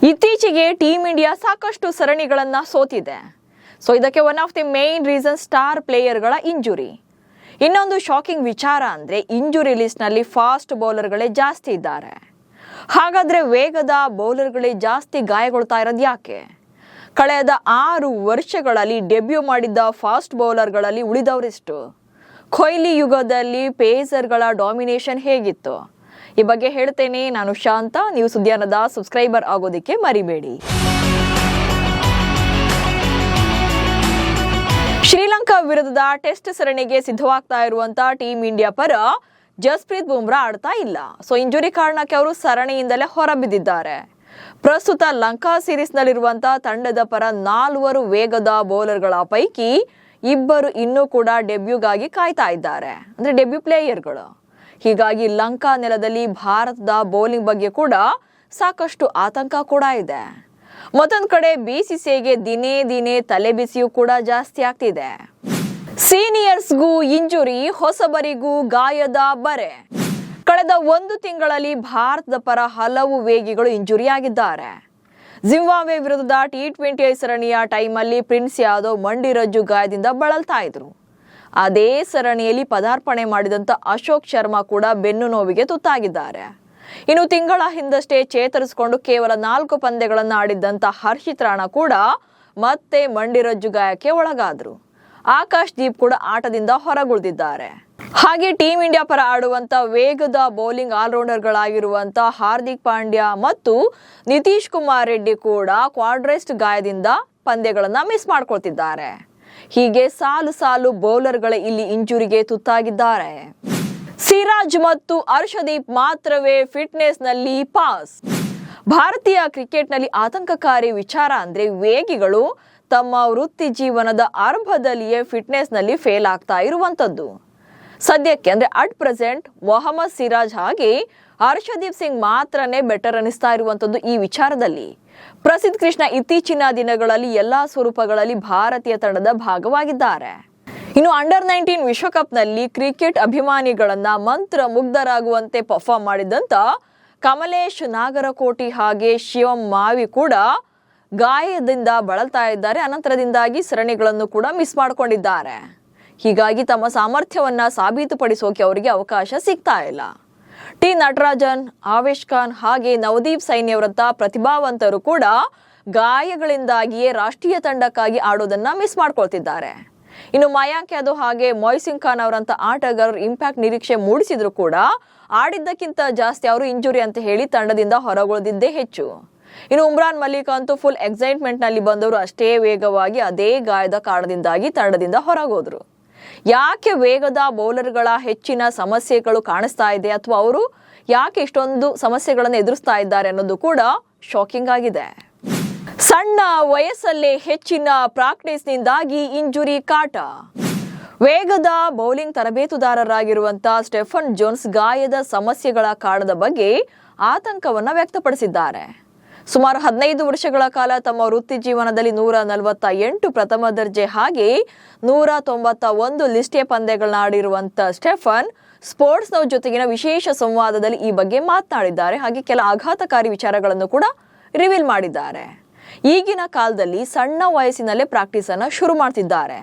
ಇತ್ತೀಚೆಗೆ team India ಸಾಕಷ್ಟು ಸರಣಿಗಳನ್ನು ಸೋತಿದೆ. ಸೊ ಇದಕ್ಕೆ one of the main reason star ಪ್ಲೇಯರ್ಗಳ ಇಂಜುರಿ. ಇನ್ನೊಂದು ಶಾಕಿಂಗ್ ವಿಚಾರ ಅಂದರೆ ಇಂಜುರಿ ಲಿಸ್ಟ್ನಲ್ಲಿ ಫಾಸ್ಟ್ ಬೌಲರ್ಗಳೇ ಜಾಸ್ತಿ ಇದ್ದಾರೆ. ಹಾಗಾದರೆ ವೇಗದ ಬೌಲರ್ಗಳೇ ಜಾಸ್ತಿ ಗಾಯಗೊಳ್ತಾ ಇರೋದು ಯಾಕೆ? ಕಳೆದ 6 ವರ್ಷಗಳಲ್ಲಿ ಡೆಬ್ಯೂ ಮಾಡಿದ್ದ ಫಾಸ್ಟ್ ಬೌಲರ್ಗಳಲ್ಲಿ ಉಳಿದವರೆಷ್ಟು? ಕೊಹ್ಲಿ ಯುಗದಲ್ಲಿ ಪೇಸರ್ಗಳ ಡಾಮಿನೇಷನ್ ಹೇಗಿತ್ತು? ಈ ಬಗ್ಗೆ ಹೇಳ್ತೇನೆ. ನಾನು ಶಾಂತ. ನೀವು ಸುದ್ದಿಯಾನದ ಸಬ್ಸ್ಕ್ರೈಬರ್ ಆಗೋದಕ್ಕೆ ಮರಿಬೇಡಿ. ಶ್ರೀಲಂಕಾ ವಿರುದ್ಧದ ಟೆಸ್ಟ್ ಸರಣಿಗೆ ಸಿದ್ಧವಾಗ್ತಾ ಇರುವಂತಹ ಟೀಮ್ ಇಂಡಿಯಾ ಪರ ಜಸ್ಪ್ರೀತ್ ಬುಮ್ರಾ ಆಡ್ತಾ ಇಲ್ಲ. ಸೊ ಇಂಜುರಿ ಕಾರಣಕ್ಕೆ ಅವರು ಸರಣಿಯಿಂದಲೇ ಹೊರಬಿದ್ದಿದ್ದಾರೆ. ಪ್ರಸ್ತುತ ಲಂಕಾ ಸೀರೀಸ್ನಲ್ಲಿರುವಂತಹ ತಂಡದ ಪರ 4 ವೇಗದ ಬೌಲರ್ಗಳ ಪೈಕಿ 2 ಇನ್ನೂ ಕೂಡ ಡೆಬ್ಯೂಗಾಗಿ ಕಾಯ್ತಾ ಇದ್ದಾರೆ, ಅಂದ್ರೆ ಡೆಬ್ಯೂ ಪ್ಲೇಯರ್ಗಳು. ಹೀಗಾಗಿ ಲಂಕಾ ನೆಲದಲ್ಲಿ ಭಾರತದ ಬೌಲಿಂಗ್ ಬಗ್ಗೆ ಕೂಡ ಸಾಕಷ್ಟು ಆತಂಕ ಕೂಡ ಇದೆ. ಮತ್ತೊಂದು ಕಡೆ ಬಿಸಿಸಿಐಗೆ ದಿನೇ ದಿನೇ ತಲೆಬಿಸಿಯೂ ಕೂಡ ಜಾಸ್ತಿ ಆಗ್ತಿದೆ. ಸೀನಿಯರ್ಸ್ಗೂ ಇಂಜುರಿ, ಹೊಸಬರಿಗೂ ಗಾಯದ ಬರೆ. ಕಳೆದ 1 ತಿಂಗಳಲ್ಲಿ ಭಾರತದ ಪರ ಹಲವು ವೇಗಿಗಳು ಇಂಜುರಿ ಆಗಿದ್ದಾರೆ. ಜಿಂಬಾಬ್ವೆ ವಿರುದ್ಧದ T20 ಸರಣಿಯ ಟೈಮಲ್ಲಿ ಪ್ರಿನ್ಸ್ ಯಾದವ್ ಮಂಡಿರಜ್ಜು ಗಾಯದಿಂದ ಬಳಲ್ತಾ ಇದ್ರು. ಅದೇ ಸರಣಿಯಲ್ಲಿ ಪದಾರ್ಪಣೆ ಮಾಡಿದಂಥ ಅಶೋಕ್ ಶರ್ಮಾ ಕೂಡ ಬೆನ್ನು ನೋವಿಗೆ ತುತ್ತಾಗಿದ್ದಾರೆ. ಇನ್ನು ತಿಂಗಳ ಹಿಂದಷ್ಟೇ ಚೇತರಿಸಿಕೊಂಡು ಕೇವಲ 4 ಪಂದ್ಯಗಳನ್ನು ಆಡಿದ್ದಂಥ ಹರ್ಷಿತ್ ರಾಣಾ ಕೂಡ ಮತ್ತೆ ಮಂಡಿರಜ್ಜು ಗಾಯಕ್ಕೆ ಒಳಗಾದ್ರು. ಆಕಾಶ್ ದೀಪ್ ಕೂಡ ಆಟದಿಂದ ಹೊರಗುಳಿದಿದ್ದಾರೆ. ಹಾಗೆ ಟೀಮ್ ಇಂಡಿಯಾ ಪರ ಆಡುವಂತ ವೇಗದ ಬೌಲಿಂಗ್ ಆಲ್ರೌಂಡರ್ಗಳಾಗಿರುವಂತ ಹಾರ್ದಿಕ್ ಪಾಂಡ್ಯ ಮತ್ತು ನಿತೀಶ್ ಕುಮಾರ್ ರೆಡ್ಡಿ ಕೂಡ ಕ್ವಾಡ್ರೆಸ್ಟ್ ಗಾಯದಿಂದ ಪಂದ್ಯಗಳನ್ನ ಮಿಸ್ ಮಾಡ್ಕೊಳ್ತಿದ್ದಾರೆ. ಹೀಗೆ ಸಾಲು ಬೌಲರ್ಗಳ ಇಲ್ಲಿ ಇಂಜುರಿಗೆ ತುತ್ತಾಗಿದ್ದಾರೆ. ಸಿರಾಜ್ ಮತ್ತು ಹರ್ಷದೀಪ್ ಮಾತ್ರವೇ ಫಿಟ್ನೆಸ್ ನಲ್ಲಿ ಪಾಸ್. ಭಾರತೀಯ ಕ್ರಿಕೆಟ್ನಲ್ಲಿ ಆತಂಕಕಾರಿ ವಿಚಾರ ಅಂದ್ರೆ ವೇಗಿಗಳು ತಮ್ಮ ವೃತ್ತಿ ಜೀವನದ ಆರಂಭದಲ್ಲಿಯೇ ಫಿಟ್ನೆಸ್ ನಲ್ಲಿ ಫೇಲ್ ಆಗ್ತಾ ಇರುವಂತದ್ದು. ಸದ್ಯಕ್ಕೆ ಅಂದ್ರೆ ಅಟ್ ಪ್ರೆಸೆಂಟ್ ಮೊಹಮ್ಮದ್ ಸಿರಾಜ್ ಹಾಗೆ ಹರ್ಷದೀಪ್ ಸಿಂಗ್ ಮಾತ್ರನೇ ಬೆಟರ್ ಅನಿಸ್ತಾ ಇರುವಂತದ್ದು ಈ ವಿಚಾರದಲ್ಲಿ. ಪ್ರಸಿದ್ಧ ಕೃಷ್ಣ ಇತ್ತೀಚಿನ ದಿನಗಳಲ್ಲಿ ಎಲ್ಲಾ ಸ್ವರೂಪಗಳಲ್ಲಿ ಭಾರತೀಯ ತಂಡದ ಭಾಗವಾಗಿದ್ದಾರೆ. ಇನ್ನು ಅಂಡರ್-19 ವಿಶ್ವಕಪ್ನಲ್ಲಿ ಕ್ರಿಕೆಟ್ ಅಭಿಮಾನಿಗಳನ್ನ ಮಂತ್ರ ಮುಗ್ಧರಾಗುವಂತೆ ಪರ್ಫಾರ್ಮ್ ಮಾಡಿದಂತ ಕಮಲೇಶ್ ನಾಗರಕೋಟಿ ಹಾಗೆ ಶಿವಂ ಮಾವಿ ಕೂಡ ಗಾಯದಿಂದ ಬಳಲ್ತಾ ಇದ್ದಾರೆ. ಅನಂತರದಿಂದಾಗಿ ಸರಣಿಗಳನ್ನು ಕೂಡ ಮಿಸ್ ಮಾಡಿಕೊಂಡಿದ್ದಾರೆ. ಹೀಗಾಗಿ ತಮ್ಮ ಸಾಮರ್ಥ್ಯವನ್ನ ಸಾಬೀತುಪಡಿಸೋಕೆ ಅವರಿಗೆ ಅವಕಾಶ ಸಿಗ್ತಾ ಇಲ್ಲ. ಟಿ ನಟರಾಜನ್, ಆವೇಶ್ ಖಾನ್ ಹಾಗೆ ನವದೀಪ್ ಸೈನಿ ಅವರಂತ ಪ್ರತಿಭಾವಂತರು ಕೂಡ ಗಾಯಗಳಿಂದಾಗಿಯೇ ರಾಷ್ಟ್ರೀಯ ತಂಡಕ್ಕಾಗಿ ಆಡೋದನ್ನ ಮಿಸ್ ಮಾಡ್ಕೊಳ್ತಿದ್ದಾರೆ. ಇನ್ನು ಮಯಾಂಕ್ ಯಾದವ್ ಹಾಗೆ ಮೊಯ್ಸಿನ್ ಖಾನ್ ಅವರಂತ ಆಟಗಾರರು ಇಂಪ್ಯಾಕ್ಟ್ ನಿರೀಕ್ಷೆ ಮೂಡಿಸಿದ್ರು ಕೂಡ ಆಡಿದ್ದಕ್ಕಿಂತ ಜಾಸ್ತಿ ಅವರು ಇಂಜುರಿ ಅಂತ ಹೇಳಿ ತಂಡದಿಂದ ಹೊರಗುಳಿದಿದ್ದೇ ಹೆಚ್ಚು. ಇನ್ನು ಉಮ್ರಾನ್ ಮಲ್ಲಿಕ್ ಅಂತೂ ಫುಲ್ ಎಕ್ಸೈಟ್ಮೆಂಟ್ ನಲ್ಲಿ ಬಂದವರು ಅಷ್ಟೇ ವೇಗವಾಗಿ ಅದೇ ಗಾಯದ ಕಾರಣದಿಂದಾಗಿ ತಂಡದಿಂದ ಹೊರಗೋದ್ರು. ಯಾಕೆ ವೇಗದ ಬೌಲರ್ಗಳ ಹೆಚ್ಚಿನ ಸಮಸ್ಯೆಗಳು ಕಾಣಿಸ್ತಾ ಇದೆ, ಅಥವಾ ಅವರು ಯಾಕೆ ಇಷ್ಟೊಂದು ಸಮಸ್ಯೆಗಳನ್ನು ಎದುರಿಸ್ತಾ ಇದ್ದಾರೆ ಅನ್ನೋದು ಕೂಡ ಶಾಕಿಂಗ್ ಆಗಿದೆ. ಸಣ್ಣ ವಯಸ್ಸಲ್ಲೇ ಹೆಚ್ಚಿನ ಪ್ರಾಕ್ಟೀಸ್ನಿಂದಾಗಿ ಇಂಜುರಿ ಕಾಟ. ವೇಗದ ಬೌಲಿಂಗ್ ತರಬೇತುದಾರರಾಗಿರುವಂತಹ ಸ್ಟೆಫನ್ ಜೋನ್ಸ್ ಗಾಯದ ಸಮಸ್ಯೆಗಳ ಕಾರಣದ ಬಗ್ಗೆ ಆತಂಕವನ್ನ ವ್ಯಕ್ತಪಡಿಸಿದ್ದಾರೆ. ಸುಮಾರು 15 ವರ್ಷಗಳ ಕಾಲ ತಮ್ಮ ವೃತ್ತಿ ಜೀವನದಲ್ಲಿ 148 ಪ್ರಥಮ ದರ್ಜೆ ಹಾಗೆ 191 ಲಿಸ್ಟ್ ಎ ಪಂದ್ಯಗಳನ್ನ ಆಡಿರುವಂತ ಸ್ಟೆಫನ್ ಸ್ಪೋರ್ಟ್ಸ್ ನೌ ಜೊತೆಗಿನ ವಿಶೇಷ ಸಂವಾದದಲ್ಲಿ ಈ ಬಗ್ಗೆ ಮಾತನಾಡಿದ್ದಾರೆ. ಹಾಗೆ ಕೆಲ ಆಘಾತಕಾರಿ ವಿಚಾರಗಳನ್ನು ಕೂಡ ರಿವೀಲ್ ಮಾಡಿದ್ದಾರೆ. ಈಗಿನ ಕಾಲದಲ್ಲಿ ಸಣ್ಣ ವಯಸ್ಸಿನಲ್ಲೇ ಪ್ರಾಕ್ಟೀಸ್ ಅನ್ನ ಶುರು ಮಾಡ್ತಿದ್ದಾರೆ.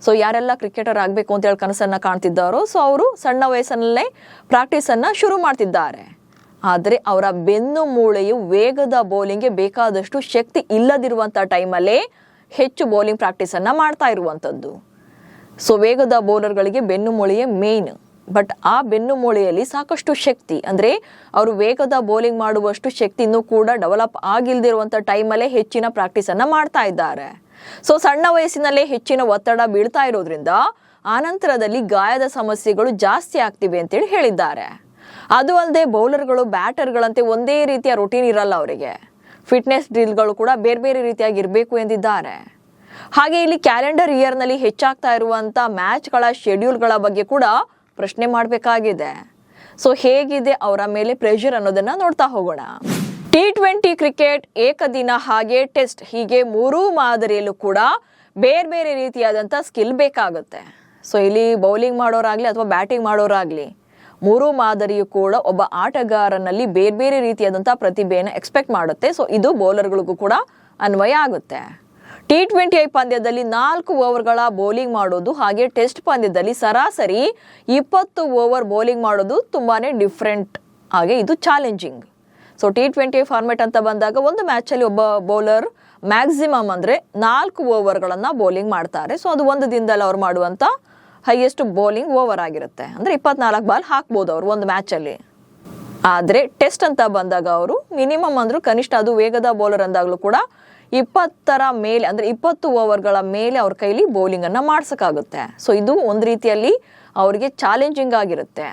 ಸೊ ಯಾರೆಲ್ಲ ಕ್ರಿಕೆಟರ್ ಆಗಬೇಕು ಅಂತ ಹೇಳಿ ಕನಸನ್ನ ಕಾಣ್ತಿದ್ದಾರೋ ಸೊ ಅವರು ಸಣ್ಣ ವಯಸ್ಸಿನಲ್ಲೇ ಪ್ರಾಕ್ಟೀಸ್ ಅನ್ನ ಶುರು ಮಾಡ್ತಿದ್ದಾರೆ. ಆದರೆ ಅವರ ಬೆನ್ನು ಮೂಳೆಯು ವೇಗದ ಬೌಲಿಂಗ್ಗೆ ಬೇಕಾದಷ್ಟು ಶಕ್ತಿ ಇಲ್ಲದಿರುವಂಥ ಟೈಮಲ್ಲೇ ಹೆಚ್ಚು ಬೌಲಿಂಗ್ ಪ್ರಾಕ್ಟೀಸ್ ಅನ್ನ ಮಾಡ್ತಾ ಇರುವಂಥದ್ದು. ಸೊ ವೇಗದ ಬೌಲರ್ಗಳಿಗೆ ಬೆನ್ನು ಮೂಳೆಯೇ ಮೇನ್. ಬಟ್ ಆ ಬೆನ್ನು ಮೂಳೆಯಲ್ಲಿ ಸಾಕಷ್ಟು ಶಕ್ತಿ ಅಂದ್ರೆ ಅವರು ವೇಗದ ಬೌಲಿಂಗ್ ಮಾಡುವಷ್ಟು ಶಕ್ತಿ ಇನ್ನೂ ಕೂಡ ಡೆವಲಪ್ ಆಗಿಲ್ದಿರುವಂಥ ಟೈಮಲ್ಲೇ ಹೆಚ್ಚಿನ ಪ್ರಾಕ್ಟೀಸ್ ಅನ್ನ ಮಾಡ್ತಾ ಇದ್ದಾರೆ. ಸೊ ಸಣ್ಣ ವಯಸ್ಸಿನಲ್ಲೇ ಹೆಚ್ಚಿನ ಒತ್ತಡ ಬೀಳ್ತಾ ಇರೋದ್ರಿಂದ ಆನಂತರದಲ್ಲಿ ಗಾಯದ ಸಮಸ್ಯೆಗಳು ಜಾಸ್ತಿ ಆಗ್ತಿವೆ ಅಂತೇಳಿ ಹೇಳಿದ್ದಾರೆ. ಅದು ಅಲ್ಲದೆ ಬೌಲರ್ಗಳು ಬ್ಯಾಟರ್ಗಳಂತೆ ಒಂದೇ ರೀತಿಯ ರೊಟೀನ್ ಇರಲ್ಲ, ಅವರಿಗೆ ಫಿಟ್ನೆಸ್ ಡ್ರಿಲ್ಗಳು ಕೂಡ ಬೇರೆ ಬೇರೆ ರೀತಿಯಾಗಿ ಇರಬೇಕು ಎಂದಿದ್ದಾರೆ. ಹಾಗೆ ಇಲ್ಲಿ ಕ್ಯಾಲೆಂಡರ್ ಇಯರ್ನಲ್ಲಿ ಹೆಚ್ಚಾಗ್ತಾ ಇರುವಂತ ಮ್ಯಾಚ್ಗಳ ಶೆಡ್ಯೂಲ್ಗಳ ಬಗ್ಗೆ ಕೂಡ ಪ್ರಶ್ನೆ ಮಾಡಬೇಕಾಗಿದೆ. ಸೊ ಹೇಗಿದೆ ಅವರ ಮೇಲೆ ಪ್ರೆಷರ್ ಅನ್ನೋದನ್ನ ನೋಡ್ತಾ ಹೋಗೋಣ. T20 ಕ್ರಿಕೆಟ್, ಏಕದಿನ ಹಾಗೆ ಟೆಸ್ಟ್ ಹೀಗೆ 3 ಮಾದರಿಯಲ್ಲೂ ಕೂಡ ಬೇರೆ ಬೇರೆ ರೀತಿಯಾದಂಥ ಸ್ಕಿಲ್ ಬೇಕಾಗುತ್ತೆ. ಸೊ ಇಲ್ಲಿ ಬೌಲಿಂಗ್ ಮಾಡೋರಾಗ್ಲಿ ಅಥವಾ ಬ್ಯಾಟಿಂಗ್ ಮಾಡೋರಾಗ್ಲಿ ಮೂರು ಮಾದರಿಯು ಕೂಡ ಒಬ್ಬ ಆಟಗಾರನಲ್ಲಿ ಬೇರೆ ಬೇರೆ ರೀತಿಯಾದಂತಹ ಪ್ರತಿಭೆಯನ್ನು ಎಕ್ಸ್ಪೆಕ್ಟ್ ಮಾಡುತ್ತೆ. ಸೊ ಇದು ಬೌಲರ್ಗಳಿಗೂ ಕೂಡ ಅನ್ವಯ ಆಗುತ್ತೆ. T20 ಪಂದ್ಯದಲ್ಲಿ 4 ಓವರ್ಗಳ ಬೌಲಿಂಗ್ ಮಾಡೋದು ಹಾಗೆ ಟೆಸ್ಟ್ ಪಂದ್ಯದಲ್ಲಿ ಸರಾಸರಿ 20 ಓವರ್ ಬೌಲಿಂಗ್ ಮಾಡೋದು ತುಂಬಾನೇ ಡಿಫ್ರೆಂಟ್, ಹಾಗೆ ಇದು ಚಾಲೆಂಜಿಂಗ್. ಸೊ T20 ಫಾರ್ಮೆಟ್ ಅಂತ ಬಂದಾಗ ಒಂದು ಮ್ಯಾಚಲ್ಲಿ ಒಬ್ಬ ಬೌಲರ್ ಮ್ಯಾಕ್ಸಿಮಮ್ ಅಂದರೆ 4 ಓವರ್ಗಳನ್ನು ಬೌಲಿಂಗ್ ಮಾಡ್ತಾರೆ. ಸೊ ಅದು ಒಂದು ದಿನದಲ್ಲಿ ಅವ್ರು ಮಾಡುವಂಥ ಹೈಯೆಸ್ಟ್ ಬೌಲಿಂಗ್ ಓವರ್ ಆಗಿರುತ್ತೆ. ಅಂದರೆ 24 ಬಾಲ್ ಹಾಕ್ಬೋದು ಅವರು ಒಂದು ಮ್ಯಾಚಲ್ಲಿ. ಆದರೆ ಟೆಸ್ಟ್ ಅಂತ ಬಂದಾಗ ಅವರು ಮಿನಿಮಮ್ ಅಂದರೂ ಕನಿಷ್ಠ, ಅದು ವೇಗದ ಬೌಲರ್ ಅಂದಾಗಲೂ ಕೂಡ 20ರ ಮೇಲೆ ಅಂದರೆ 20 ಓವರ್ಗಳ ಮೇಲೆ ಅವ್ರ ಕೈಲಿ ಬೌಲಿಂಗನ್ನು ಮಾಡ್ಸೋಕ್ಕಾಗುತ್ತೆ. ಸೊ ಇದು ಒಂದು ರೀತಿಯಲ್ಲಿ ಅವರಿಗೆ ಚಾಲೆಂಜಿಂಗ್ ಆಗಿರುತ್ತೆ.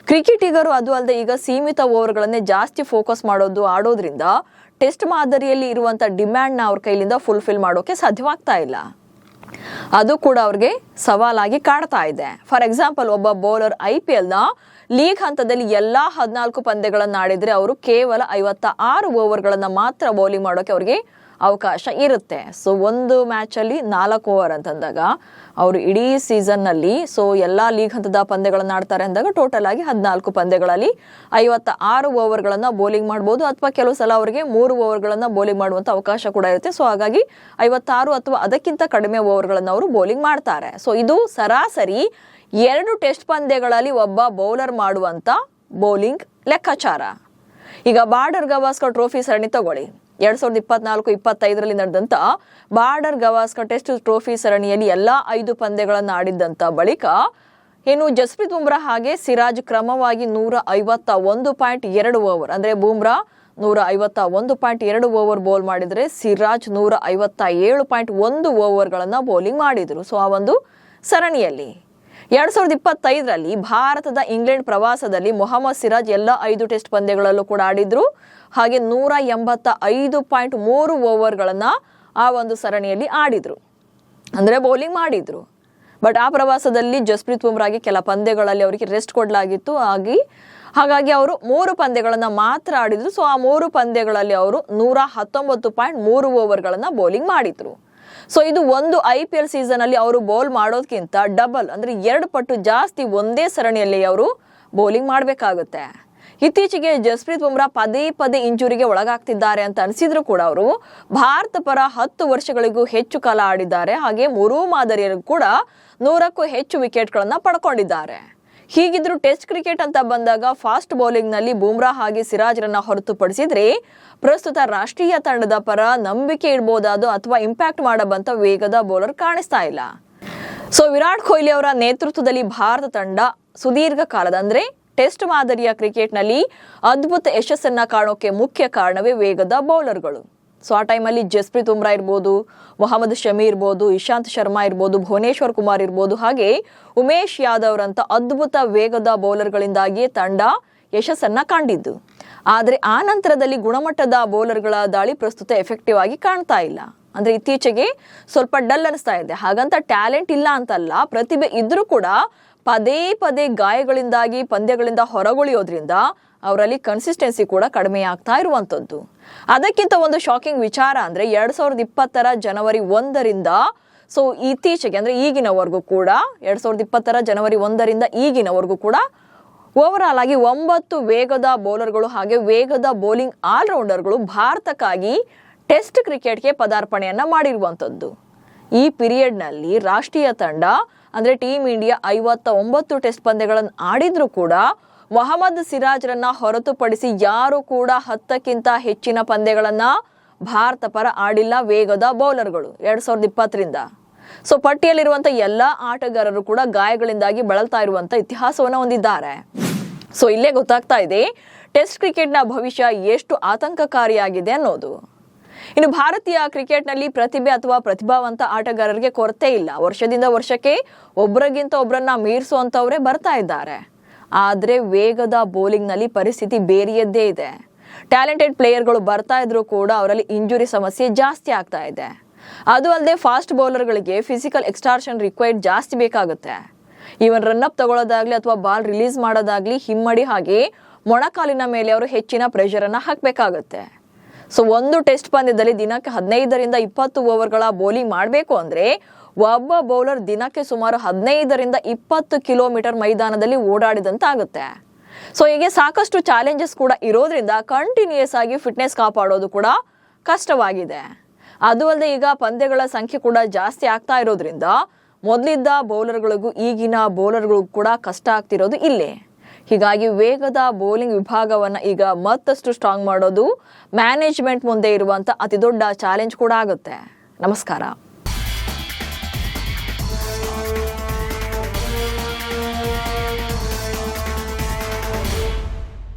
ಕ್ರಿಕೆಟಿಗರು ಅದು ಅಲ್ಲದೆ ಈಗ ಸೀಮಿತ ಓವರ್ಗಳನ್ನೇ ಜಾಸ್ತಿ ಫೋಕಸ್ ಮಾಡೋದು ಆಡೋದ್ರಿಂದ ಟೆಸ್ಟ್ ಮಾದರಿಯಲ್ಲಿ ಇರುವಂಥ ಡಿಮ್ಯಾಂಡ್ನ ಅವ್ರ ಕೈಲಿಂದ ಫುಲ್ಫಿಲ್ ಮಾಡೋಕ್ಕೆ ಸಾಧ್ಯವಾಗ್ತಾ ಇಲ್ಲ. ಅದು ಕೂಡ ಅವ್ರಿಗೆ ಸವಾಲಾಗಿ ಕಾಡ್ತಾ ಇದೆ. ಫಾರ್ ಎಕ್ಸಾಂಪಲ್, ಒಬ್ಬ ಬೌಲರ್ IPLನ ಲೀಗ್ ಹಂತದಲ್ಲಿ ಎಲ್ಲ 14 ಪಂದ್ಯಗಳನ್ನು ಆಡಿದರೆ ಅವರು ಕೇವಲ 56 ಓವರ್ಗಳನ್ನು ಮಾತ್ರ ಬೌಲಿಂಗ್ ಮಾಡೋಕ್ಕೆ ಅವ್ರಿಗೆ ಅವಕಾಶ ಇರುತ್ತೆ. ಸೊ ಒಂದು ಮ್ಯಾಚಲ್ಲಿ 4 ಓವರ್ ಅಂತಂದಾಗ ಅವರು ಇಡೀ ಸೀಸನ್ನಲ್ಲಿ ಎಲ್ಲ ಲೀಗ್ ಹಂತದ ಪಂದ್ಯಗಳನ್ನು ಆಡ್ತಾರೆ ಅಂದಾಗ ಟೋಟಲ್ ಆಗಿ 14 ಪಂದ್ಯಗಳಲ್ಲಿ 56 ಓವರ್ಗಳನ್ನು ಬೌಲಿಂಗ್ ಮಾಡ್ಬೋದು, ಅಥವಾ ಕೆಲವು ಸಲ ಅವರಿಗೆ 3 ಓವರ್ಗಳನ್ನು ಬೌಲಿಂಗ್ ಮಾಡುವಂಥ ಅವಕಾಶ ಕೂಡ ಇರುತ್ತೆ. ಸೊ ಹಾಗಾಗಿ 56 ಅಥವಾ ಅದಕ್ಕಿಂತ ಕಡಿಮೆ ಓವರ್ಗಳನ್ನು ಅವರು ಬೌಲಿಂಗ್ ಮಾಡ್ತಾರೆ. ಸೊ ಇದು ಸರಾಸರಿ 2 ಟೆಸ್ಟ್ ಪಂದ್ಯಗಳಲ್ಲಿ ಒಬ್ಬ ಬೌಲರ್ ಮಾಡುವಂಥ ಬೌಲಿಂಗ್ ಲೆಕ್ಕಾಚಾರ. ಈಗ ಬಾರ್ಡರ್ ಗವಾಸ್ಕರ್ ಟ್ರೋಫಿ ಸರಣಿ ತಗೊಳ್ಳಿ. 2024-25ರಲ್ಲಿ ನಡೆದಂಥ ಬಾರ್ಡರ್ ಗವಾಸ್ಕರ್ ಟೆಸ್ಟ್ ಟ್ರೋಫಿ ಸರಣಿಯಲ್ಲಿ ಎಲ್ಲ 5 ಪಂದ್ಯಗಳನ್ನು ಆಡಿದ್ದಂಥ ಬಳಿಕ ಜಸ್ಪ್ರೀತ್ ಬುಮ್ರಾ ಹಾಗೆ ಸಿರಾಜ್ ಕ್ರಮವಾಗಿ 151.2 ಓವರ್, ಅಂದರೆ ಬುಮ್ರಾ 151.2 ಓವರ್ ಬೌಲ್ ಮಾಡಿದರೆ ಸಿರಾಜ್ 157.1 ಓವರ್ಗಳನ್ನು ಬೌಲಿಂಗ್ ಮಾಡಿದರು. ಸೊ ಆ ಒಂದು ಸರಣಿಯಲ್ಲಿ 2025ರಲ್ಲಿ ಭಾರತದ ಇಂಗ್ಲೆಂಡ್ ಪ್ರವಾಸದಲ್ಲಿ ಮೊಹಮ್ಮದ್ ಸಿರಾಜ್ ಎಲ್ಲ 5 ಟೆಸ್ಟ್ ಪಂದ್ಯಗಳಲ್ಲೂ ಕೂಡ ಆಡಿದ್ರು. ಹಾಗೆ 185.3 ಓವರ್ಗಳನ್ನು ಆ ಒಂದು ಸರಣಿಯಲ್ಲಿ ಆಡಿದ್ರು, ಅಂದರೆ ಬೌಲಿಂಗ್ ಮಾಡಿದ್ರು. ಬಟ್ ಆ ಪ್ರವಾಸದಲ್ಲಿ ಜಸ್ಪ್ರೀತ್ ಬುಮ್ರಾಗೆ ಕೆಲ ಪಂದ್ಯಗಳಲ್ಲಿ ಅವರಿಗೆ ರೆಸ್ಟ್ ಕೊಡಲಾಗಿತ್ತು. ಹಾಗಾಗಿ ಅವರು 3 ಪಂದ್ಯಗಳನ್ನು ಮಾತ್ರ ಆಡಿದ್ರು. ಸೊ ಆ 3 ಪಂದ್ಯಗಳಲ್ಲಿ ಅವರು 119.3 ಓವರ್ಗಳನ್ನು ಬೌಲಿಂಗ್ ಮಾಡಿದ್ರು. ಸೊ ಇದು ಒಂದು IPL ಸೀಸನ್ ಅಲ್ಲಿ ಅವರು ಬೌಲ್ ಮಾಡೋದಕ್ಕಿಂತ ಡಬಲ್, ಅಂದರೆ 2 ಪಟ್ಟು ಜಾಸ್ತಿ ಒಂದೇ ಸರಣಿಯಲ್ಲಿ ಅವರು ಬೌಲಿಂಗ್ ಮಾಡಬೇಕಾಗುತ್ತೆ. ಇತ್ತೀಚೆಗೆ ಜಸ್ಪ್ರೀತ್ ಬುಮ್ರಾ ಪದೇ ಪದೇ ಇಂಜುರಿಗೆ ಒಳಗಾಗ್ತಿದ್ದಾರೆ ಅಂತ ಅನಿಸಿದ್ರು ಕೂಡ ಅವರು ಭಾರತ ಪರ 10 ವರ್ಷಗಳಿಗೂ ಹೆಚ್ಚು ಕಾಲ ಆಡಿದ್ದಾರೆ. ಹಾಗೆ 3 ಮಾದರಿಯಲ್ಲೂ ಕೂಡ 100ಕ್ಕೂ ಹೆಚ್ಚು ವಿಕೆಟ್ಗಳನ್ನು ಪಡ್ಕೊಂಡಿದ್ದಾರೆ. ಹೀಗಿದ್ರು ಟೆಸ್ಟ್ ಕ್ರಿಕೆಟ್ ಅಂತ ಬಂದಾಗ ಫಾಸ್ಟ್ ಬೌಲಿಂಗ್ನಲ್ಲಿ ಬುಮ್ರಾ ಹಾಗೆ ಸಿರಾಜ್ರನ್ನ ಹೊರತುಪಡಿಸಿದ್ರೆ ಪ್ರಸ್ತುತ ರಾಷ್ಟ್ರೀಯ ತಂಡದ ಪರ ನಂಬಿಕೆ ಇಡಬಹುದಾದ ಅಥವಾ ಇಂಪ್ಯಾಕ್ಟ್ ಮಾಡಬಂತ ವೇಗದ ಬೌಲರ್ ಕಾಣಿಸ್ತಾ ಇಲ್ಲ. ಸೊ ವಿರಾಟ್ ಕೊಹ್ಲಿ ಅವರ ನೇತೃತ್ವದಲ್ಲಿ ಭಾರತ ತಂಡ ಸುದೀರ್ಘ ಕಾಲದ ಅಂದರೆ ಟೆಸ್ಟ್ ಮಾದರಿಯ ಕ್ರಿಕೆಟ್ನಲ್ಲಿ ಅದ್ಭುತ ಯಶಸ್ಸನ್ನ ಕಾಣೋಕೆ ಮುಖ್ಯ ಕಾರಣವೇ ವೇಗದ ಬೌಲರ್ಗಳು. ಸೊ ಆ ಟೈಮಲ್ಲಿ ಜಸ್ಪ್ರೀತ್ ಬುಮ್ರಾ ಇರ್ಬೋದು, ಮೊಹಮ್ಮದ್ ಶಮಿ ಇರ್ಬೋದು, ಇಶಾಂತ್ ಶರ್ಮಾ ಇರ್ಬೋದು, ಭುವನೇಶ್ವರ್ ಕುಮಾರ್ ಇರ್ಬೋದು, ಹಾಗೆ ಉಮೇಶ್ ಯಾದವ್ ರಂತ ಅದ್ಭುತ ವೇಗದ ಬೌಲರ್ಗಳಿಂದಾಗಿಯೇ ತಂಡ ಯಶಸ್ಸನ್ನ ಕಂಡಿದ್ದು. ಆದರೆ ಆ ನಂತರದಲ್ಲಿ ಗುಣಮಟ್ಟದ ಬೌಲರ್ಗಳ ದಾಳಿ ಪ್ರಸ್ತುತ ಎಫೆಕ್ಟಿವ್ ಆಗಿ ಕಾಣ್ತಾ ಇಲ್ಲ. ಅಂದ್ರೆ ಇತ್ತೀಚೆಗೆ ಸ್ವಲ್ಪ ಡಲ್ ಅನಿಸ್ತಾ ಇದೆ. ಹಾಗಂತ ಟ್ಯಾಲೆಂಟ್ ಇಲ್ಲ ಅಂತಲ್ಲ, ಪ್ರತಿಭೆ ಇದ್ರೂ ಕೂಡ ಪದೇ ಪದೇ ಗಾಯಗಳಿಂದಾಗಿ ಪಂದ್ಯಗಳಿಂದ ಹೊರಗುಳಿಯೋದ್ರಿಂದ ಅವರಲ್ಲಿ ಕನ್ಸಿಸ್ಟೆನ್ಸಿ ಕೂಡ ಕಡಿಮೆ ಆಗ್ತಾ ಇರುವಂತದ್ದು. ಅದಕ್ಕಿಂತ ಒಂದು ಶಾಕಿಂಗ್ ವಿಚಾರ ಅಂದ್ರೆ 2020ರ ಜನವರಿ 1ರಿಂದ ಸೊ ಇತ್ತೀಚೆಗೆ ಅಂದ್ರೆ ಈಗಿನವರೆಗೂ ಕೂಡ 2020ರ ಜನವರಿ 1ರಿಂದ ಈಗಿನವರೆಗೂ ಕೂಡ ಓವರ್ ಆಲ್ ಆಗಿ 9 ವೇಗದ ಬೌಲರ್ಗಳು ಹಾಗೆ ವೇಗದ ಬೌಲಿಂಗ್ ಆಲ್ರೌಂಡರ್ಗಳು ಭಾರತಕ್ಕಾಗಿ ಟೆಸ್ಟ್ ಕ್ರಿಕೆಟ್ಗೆ ಪದಾರ್ಪಣೆಯನ್ನ ಮಾಡಿರುವಂತದ್ದು. ಈ ಪೀರಿಯಡ್ನಲ್ಲಿ ರಾಷ್ಟ್ರೀಯ ತಂಡ ಅಂದ್ರೆ ಟೀಮ್ ಇಂಡಿಯಾ 59 ಟೆಸ್ಟ್ ಪಂದ್ಯಗಳನ್ನು ಆಡಿದ್ರು ಕೂಡ ಮೊಹಮ್ಮದ್ ಸಿರಾಜ್ರನ್ನ ಹೊರತುಪಡಿಸಿ ಯಾರು ಕೂಡ 10ಕ್ಕಿಂತ ಹೆಚ್ಚಿನ ಪಂದ್ಯಗಳನ್ನ ಭಾರತ ಪರ ಆಡಿಲ್ಲ ವೇಗದ ಬೌಲರ್ಗಳು 2020ರಿಂದ. ಸೊ ಪಟ್ಟಿಯಲ್ಲಿರುವಂತ ಎಲ್ಲಾ ಆಟಗಾರರು ಕೂಡ ಗಾಯಗಳಿಂದಾಗಿ ಬಳಲ್ತಾ ಇರುವಂತ ಇತಿಹಾಸವನ್ನ ಹೊಂದಿದ್ದಾರೆ. ಸೊ ಇಲ್ಲೇ ಗೊತ್ತಾಗ್ತಾ ಇದೆ ಟೆಸ್ಟ್ ಕ್ರಿಕೆಟ್ನ ಭವಿಷ್ಯ ಎಷ್ಟು ಆತಂಕಕಾರಿಯಾಗಿದೆ ಅನ್ನೋದು. ಇನ್ನು ಭಾರತೀಯ ಕ್ರಿಕೆಟ್ನಲ್ಲಿ ಪ್ರತಿಭೆ ಅಥವಾ ಪ್ರತಿಭಾವಂತ ಆಟಗಾರರಿಗೆ ಕೊರತೆ ಇಲ್ಲ. ವರ್ಷದಿಂದ ವರ್ಷಕ್ಕೆ ಒಬ್ಬರಿಗಿಂತ ಒಬ್ಬರನ್ನ ಮೀರಿಸುವಂತವರೇ ಬರ್ತಾ ಇದ್ದಾರೆ. ಆದ್ರೆ ವೇಗದ ಬೌಲಿಂಗ್ ನಲ್ಲಿ ಪರಿಸ್ಥಿತಿ ಬೇರೆಯದ್ದೇ ಇದೆ. ಟ್ಯಾಲೆಂಟೆಡ್ ಪ್ಲೇಯರ್ಗಳು ಬರ್ತಾ ಇದ್ರು ಕೂಡ ಅವರಲ್ಲಿ ಇಂಜುರಿ ಸಮಸ್ಯೆ ಜಾಸ್ತಿ ಆಗ್ತಾ ಇದೆ. ಅದು ಅಲ್ಲದೆ ಫಾಸ್ಟ್ ಬೌಲರ್ಗಳಿಗೆ ಫಿಸಿಕಲ್ ಎಕ್ಸ್ಟಾರ್ಷನ್ ರಿಕ್ವೈರ್ಡ್ ಜಾಸ್ತಿ ಬೇಕಾಗುತ್ತೆ. ಈವನ್ ರನ್ಅಪ್ ತಗೊಳ್ಳೋದಾಗ್ಲಿ ಅಥವಾ ಬಾಲ್ ರಿಲೀಸ್ ಮಾಡೋದಾಗ್ಲಿ ಹಿಮ್ಮಡಿ ಹಾಗೆ ಮೊಣಕಾಲಿನ ಮೇಲೆ ಅವರು ಹೆಚ್ಚಿನ ಪ್ರೆಷರ್ ಅನ್ನ ಹಾಕಬೇಕಾಗುತ್ತೆ. ಸೊ ಒಂದು ಟೆಸ್ಟ್ ಪಂದ್ಯದಲ್ಲಿ ದಿನಕ್ಕೆ 15ರಿಂದ 20 ಓವರ್ಗಳ ಬೌಲಿಂಗ್ ಮಾಡಬೇಕು ಅಂದ್ರೆ ಒಬ್ಬ ಬೌಲರ್ ದಿನಕ್ಕೆ ಸುಮಾರು 15ರಿಂದ 20 ಕಿಲೋಮೀಟರ್ ಮೈದಾನದಲ್ಲಿ ಓಡಾಡಿದಂತಾಗುತ್ತೆ. ಸೊ ಹೀಗೆ ಸಾಕಷ್ಟು ಚಾಲೆಂಜಸ್ ಕೂಡ ಇರೋದ್ರಿಂದ ಕಂಟಿನ್ಯೂಯಸ್ ಆಗಿ ಫಿಟ್ನೆಸ್ ಕಾಪಾಡೋದು ಕೂಡ ಕಷ್ಟವಾಗಿದೆ. ಅದು ಅಲ್ಲದೆ ಈಗ ಪಂದ್ಯಗಳ ಸಂಖ್ಯೆ ಕೂಡ ಜಾಸ್ತಿ ಆಗ್ತಾ ಇರೋದ್ರಿಂದ ಮೊದಲಿದ್ದ ಬೌಲರ್ಗಳಿಗೂ ಈಗಿನ ಬೌಲರ್ಗಳಿಗೂ ಕೂಡ ಕಷ್ಟ ಆಗ್ತಿರೋದು ಇಲ್ಲೇ. ಹೀಗಾಗಿ ವೇಗದ ಬೌಲಿಂಗ್ ವಿಭಾಗವನ್ನು ಈಗ ಮತ್ತಷ್ಟು ಸ್ಟ್ರಾಂಗ್ ಮಾಡೋದು ಮ್ಯಾನೇಜ್ಮೆಂಟ್ ಮುಂದೆ ಇರುವಂಥ ಅತಿ ದೊಡ್ಡ ಚಾಲೆಂಜ್ ಕೂಡ ಆಗುತ್ತೆ. ನಮಸ್ಕಾರ.